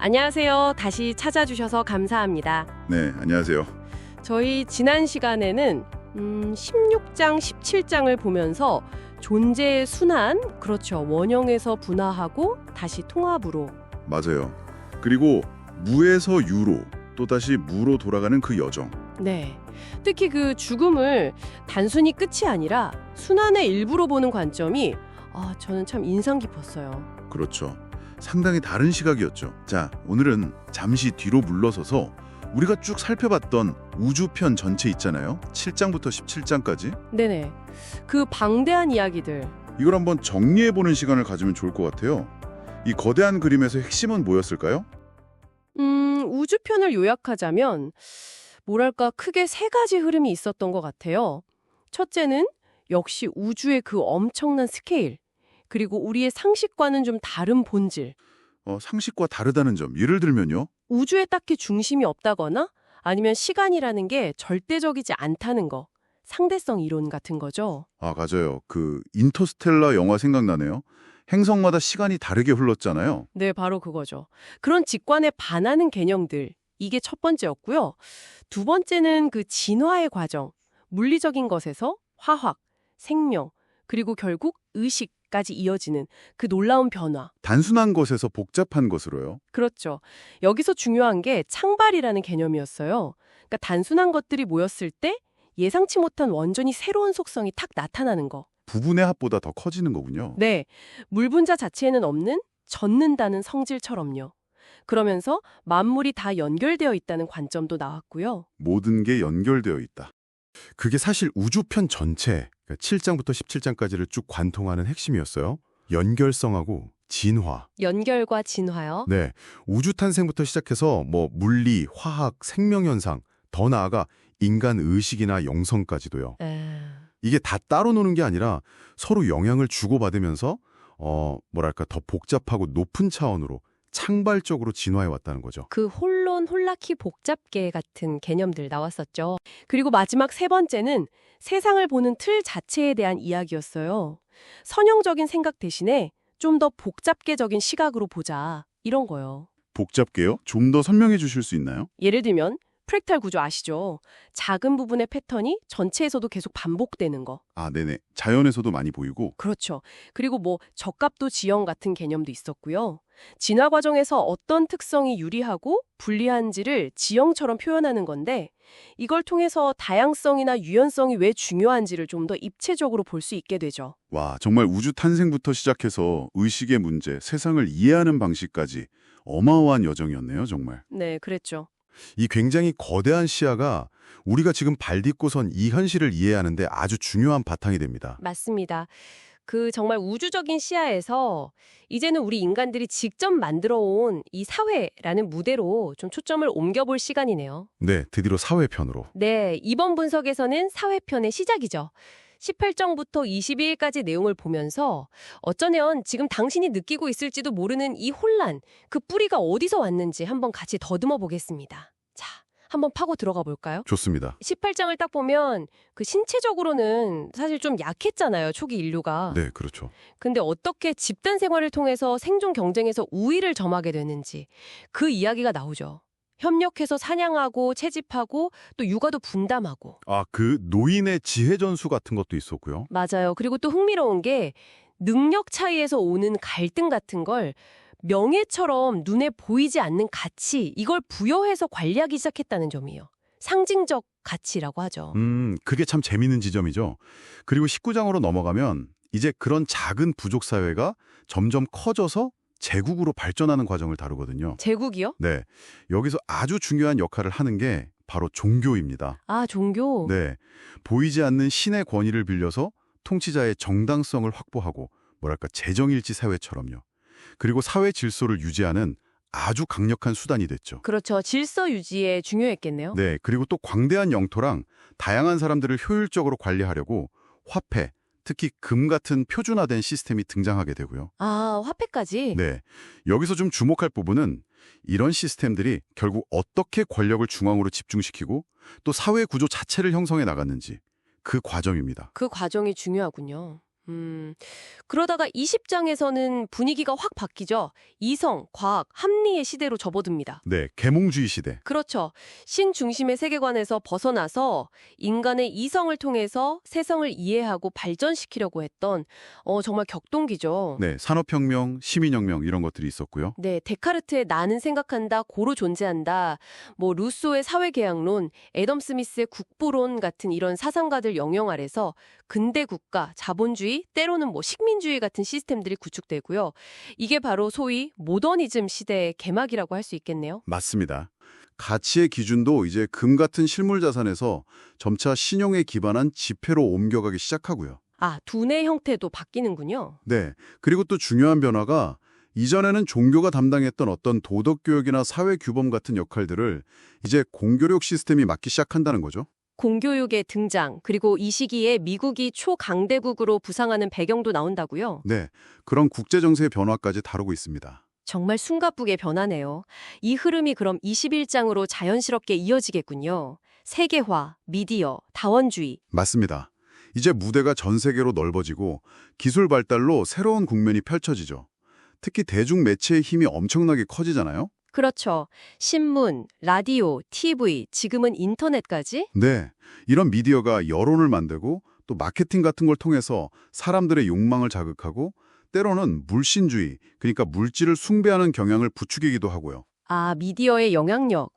안녕하세요. 다시 찾아주셔서 감사합니다. 네, 안녕하세요. 저희 지난 시간에는 16장, 17장을 보면서 존재의 순환, 그렇죠. 원형에서 분화하고 다시 통합으로. 맞아요. 그리고 무에서 유로, 또다시 무로 돌아가는 그 여정. 네. 특히 그 죽음을 단순히 끝이 아니라 순환의 일부로 보는 관점이 저는 참 인상 깊었어요. 그렇죠. 상당히 다른 시각이었죠. 자, 오늘은 잠시 뒤로 물러서서 우리가 쭉 살펴봤던 우주편 전체 있잖아요. 7장부터 17장까지. 네네. 그 방대한 이야기들. 이걸 한번 정리해보는 시간을 가지면 좋을 것 같아요. 이 거대한 그림에서 핵심은 뭐였을까요? 우주편을 요약하자면 뭐랄까 크게 세 가지 흐름이 있었던 것 같아요. 첫째는 역시 우주의 그 엄청난 스케일, 그리고 우리의 상식과는 좀 다른 본질. 상식과 다르다는 점, 예를 들면요. 우주에 딱히 중심이 없다거나 아니면 시간이라는 게 절대적이지 않다는 거. 상대성 이론 같은 거죠. 아, 맞아요. 그 인터스텔라 영화 생각나네요. 행성마다 시간이 다르게 흘렀잖아요. 네, 바로 그거죠. 그런 직관에 반하는 개념들. 이게 첫 번째였고요. 두 번째는 그 진화의 과정. 물리적인 것에서 화학, 생명, 그리고 결국 의식까지 이어지는 그 놀라운 변화. 단순한 것에서 복잡한 것으로요. 그렇죠. 여기서 중요한 게 창발이라는 개념이었어요. 그러니까 단순한 것들이 모였을 때 예상치 못한 완전히 새로운 속성이 탁 나타나는 거. 부분의 합보다 더 커지는 거군요. 네, 물 분자 자체에는 없는 젖는다는 성질처럼요. 그러면서 만물이 다 연결되어 있다는 관점도 나왔고요. 모든 게 연결되어 있다. 그게 사실 우주편 전체, 7장부터 17장까지를 쭉 관통하는 핵심이었어요. 연결성하고 진화. 연결과 진화요? 네, 우주 탄생부터 시작해서 물리, 화학, 생명현상, 더 나아가 인간 의식이나 영성까지도요. 이게 다 따로 노는 게 아니라 서로 영향을 주고받으면서 더 복잡하고 높은 차원으로 창발적으로 진화해 왔다는 거죠. 그 홀론 홀라키 복잡계 같은 개념들 나왔었죠. 그리고 마지막 세 번째는 세상을 보는 틀 자체에 대한 이야기였어요. 선형적인 생각 대신에 좀 더 복잡계적인 시각으로 보자. 이런 거요. 복잡게요? 좀 더 설명해 주실 수 있나요? 예를 들면 프랙탈 구조 아시죠? 작은 부분의 패턴이 전체에서도 계속 반복되는 거. 아, 네네. 자연에서도 많이 보이고. 그렇죠. 그리고 적합도 지형 같은 개념도 있었고요. 진화 과정에서 어떤 특성이 유리하고 불리한지를 지형처럼 표현하는 건데 이걸 통해서 다양성이나 유연성이 왜 중요한지를 좀 더 입체적으로 볼 수 있게 되죠. 와, 정말 우주 탄생부터 시작해서 의식의 문제, 세상을 이해하는 방식까지 어마어마한 여정이었네요, 정말. 네, 그랬죠. 이 굉장히 거대한 시야가 우리가 지금 발 딛고 선 이 현실을 이해하는데 아주 중요한 바탕이 됩니다. 맞습니다. 그 정말 우주적인 시야에서 이제는 우리 인간들이 직접 만들어 온 이 사회라는 무대로 좀 초점을 옮겨볼 시간이네요. 네, 드디어 사회편으로. 네, 이번 분석에서는 사회편의 시작이죠. 18장부터 22일까지 내용을 보면서 어쩌면 지금 당신이 느끼고 있을지도 모르는 이 혼란, 그 뿌리가 어디서 왔는지 한번 같이 더듬어 보겠습니다. 자, 한번 파고 들어가 볼까요? 좋습니다. 18장을 딱 보면 그 신체적으로는 사실 좀 약했잖아요, 초기 인류가. 네, 그렇죠. 근데 어떻게 집단 생활을 통해서 생존 경쟁에서 우위를 점하게 되는지 그 이야기가 나오죠. 협력해서 사냥하고 채집하고 또 육아도 분담하고. 아, 그 노인의 지혜 전수 같은 것도 있었고요. 맞아요. 그리고 또 흥미로운 게 능력 차이에서 오는 갈등 같은 걸 명예처럼 눈에 보이지 않는 가치, 이걸 부여해서 관리하기 시작했다는 점이에요. 상징적 가치라고 하죠. 그게 참 재밌는 지점이죠. 그리고 19장으로 넘어가면 이제 그런 작은 부족 사회가 점점 커져서 제국으로 발전하는 과정을 다루거든요. 제국이요? 네, 여기서 아주 중요한 역할을 하는 게 바로 종교입니다. 아, 종교? 네, 보이지 않는 신의 권위를 빌려서 통치자의 정당성을 확보하고 재정일치 사회처럼요. 그리고 사회 질서를 유지하는 아주 강력한 수단이 됐죠. 그렇죠. 질서 유지에 중요했겠네요. 네, 그리고 또 광대한 영토랑 다양한 사람들을 효율적으로 관리하려고 화폐, 특히 금 같은 표준화된 시스템이 등장하게 되고요. 아, 화폐까지? 네, 여기서 좀 주목할 부분은 이런 시스템들이 결국 어떻게 권력을 중앙으로 집중시키고 또 사회 구조 자체를 형성해 나갔는지 그 과정입니다. 그 과정이 중요하군요. 그러다가 20장에서는 분위기가 확 바뀌죠. 이성, 과학, 합리의 시대로 접어듭니다. 네, 계몽주의 시대. 그렇죠. 신 중심의 세계관에서 벗어나서 인간의 이성을 통해서 세상을 이해하고 발전시키려고 했던 정말 격동기죠. 네, 산업혁명, 시민혁명 이런 것들이 있었고요. 네, 데카르트의 나는 생각한다, 고로 존재한다, 뭐 루소의 사회계약론, 애덤 스미스의 국부론 같은 이런 사상가들 영향 아래서 근대 국가, 자본주의, 때로는 뭐 식민주의 같은 시스템들이 구축되고요. 이게 바로 소위 모더니즘 시대의 개막이라고 할 수 있겠네요. 맞습니다. 가치의 기준도 이제 금 같은 실물 자산에서 점차 신용에 기반한 지폐로 옮겨가기 시작하고요. 아, 두뇌 형태도 바뀌는군요. 네, 그리고 또 중요한 변화가 이전에는 종교가 담당했던 어떤 도덕교육이나 사회규범 같은 역할들을 이제 공교육 시스템이 맡기 시작한다는 거죠. 공교육의 등장, 그리고 이 시기에 미국이 초강대국으로 부상하는 배경도 나온다고요? 네, 그런 국제정세의 변화까지 다루고 있습니다. 정말 숨가쁘게 변하네요. 이 흐름이 그럼 21장으로 자연스럽게 이어지겠군요. 세계화, 미디어, 다원주의. 맞습니다. 이제 무대가 전 세계로 넓어지고 기술 발달로 새로운 국면이 펼쳐지죠. 특히 대중 매체의 힘이 엄청나게 커지잖아요. 그렇죠. 신문, 라디오, TV, 지금은 인터넷까지? 네, 이런 미디어가 여론을 만들고 또 마케팅 같은 걸 통해서 사람들의 욕망을 자극하고 때로는 물신주의, 그러니까 물질을 숭배하는 경향을 부추기기도 하고요. 아, 미디어의 영향력.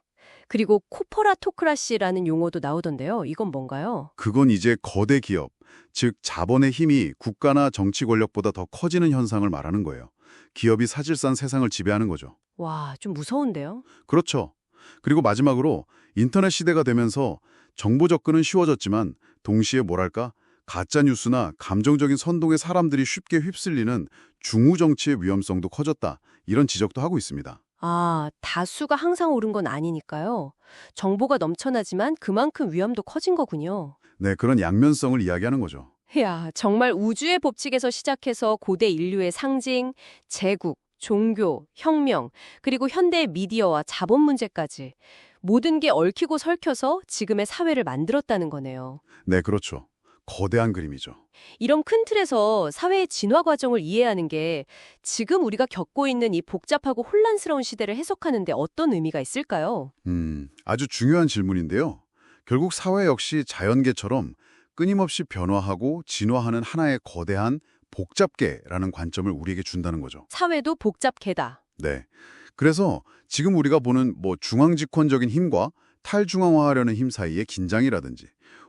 그리고 코퍼라토크라시라는 용어도 나오던데요. 이건 뭔가요? 그건 이제 거대 기업, 즉 자본의 힘이 국가나 정치 권력보다 더 커지는 현상을 말하는 거예요. 기업이 사실상 세상을 지배하는 거죠. 와, 좀 무서운데요? 그렇죠. 그리고 마지막으로 인터넷 시대가 되면서 정보 접근은 쉬워졌지만 동시에 뭐랄까 가짜뉴스나 감정적인 선동에 사람들이 쉽게 휩쓸리는 중우 정치의 위험성도 커졌다. 이런 지적도 하고 있습니다. 아, 다수가 항상 옳은 건 아니니까요. 정보가 넘쳐나지만 그만큼 위험도 커진 거군요. 네, 그런 양면성을 이야기하는 거죠. 야, 정말 우주의 법칙에서 시작해서 고대 인류의 상징, 제국, 종교, 혁명, 그리고 현대의 미디어와 자본 문제까지 모든 게 얽히고 설켜서 지금의 사회를 만들었다는 거네요. 네, 그렇죠. 거대한 그림이죠. 이런 큰 틀에서 사회의 진화 과정을 이해하는 게 지금 우리가 겪고 있는 이 복잡하고 혼란스러운 시대를 해석하는 데 어떤 의미가 있을까요? 아주 중요한 질문인데요. 결국 사회 역시 자연계처럼 끊임없이 변화하고 진화하는 하나의 거대한 복잡계라는 관점을 우리에게 준다는 거죠. 사회도 복잡계다. 네. 그래서 지금 우리가 보는 중앙집권적인 힘과 탈중앙화하려는 힘 사이의 긴장이라든지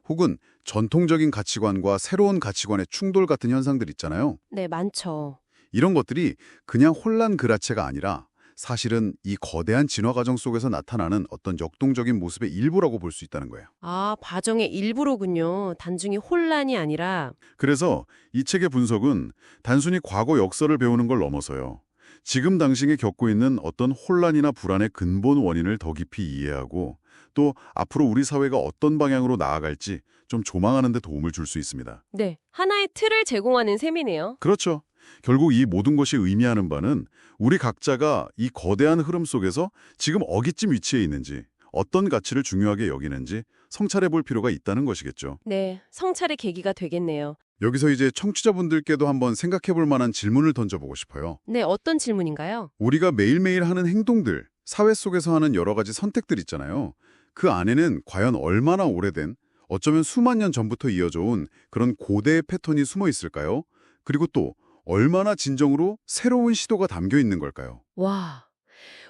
혹은 전통적인 가치관과 새로운 가치관의 충돌 같은 현상들 있잖아요. 네, 많죠. 이런 것들이 그냥 혼란 그라체가 아니라 사실은 이 거대한 진화 과정 속에서 나타나는 어떤 역동적인 모습의 일부라고 볼 수 있다는 거예요. 아, 과정의 일부로군요. 단순히 혼란이 아니라. 그래서 이 책의 분석은 단순히 과거 역사를 배우는 걸 넘어서요. 지금 당시에 겪고 있는 어떤 혼란이나 불안의 근본 원인을 더 깊이 이해하고 또 앞으로 우리 사회가 어떤 방향으로 나아갈지 좀 조망하는 데 도움을 줄 수 있습니다. 네, 하나의 틀을 제공하는 셈이네요. 그렇죠. 결국 이 모든 것이 의미하는 바는 우리 각자가 이 거대한 흐름 속에서 지금 어디쯤 위치해 있는지, 어떤 가치를 중요하게 여기는지 성찰해 볼 필요가 있다는 것이겠죠. 네, 성찰의 계기가 되겠네요. 여기서 이제 청취자분들께도 한번 생각해 볼 만한 질문을 던져보고 싶어요. 네, 어떤 질문인가요? 우리가 매일매일 하는 행동들, 사회 속에서 하는 여러 가지 선택들 있잖아요. 그 안에는 과연 얼마나 오래된, 어쩌면 수만 년 전부터 이어져 온 그런 고대의 패턴이 숨어 있을까요? 그리고 또 얼마나 진정으로 새로운 시도가 담겨 있는 걸까요? 와,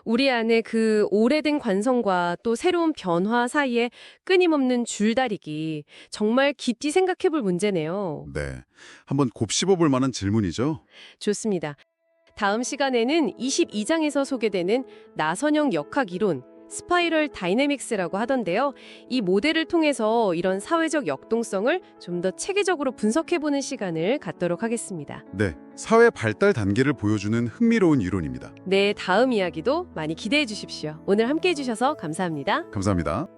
우리 안에 그 오래된 관성과 또 새로운 변화 사이에 끊임없는 줄다리기. 정말 깊이 생각해 볼 문제네요. 네, 한번 곱씹어 볼 만한 질문이죠. 좋습니다. 다음 시간에는 22장에서 소개되는 나선형 역학 이론, 스파이럴 다이내믹스라고 하던데요. 이 모델을 통해서 이런 사회적 역동성을 좀 더 체계적으로 분석해보는 시간을 갖도록 하겠습니다. 네, 사회 발달 단계를 보여주는 흥미로운 이론입니다. 네, 다음 이야기도 많이 기대해 주십시오. 오늘 함께해 주셔서 감사합니다. 감사합니다.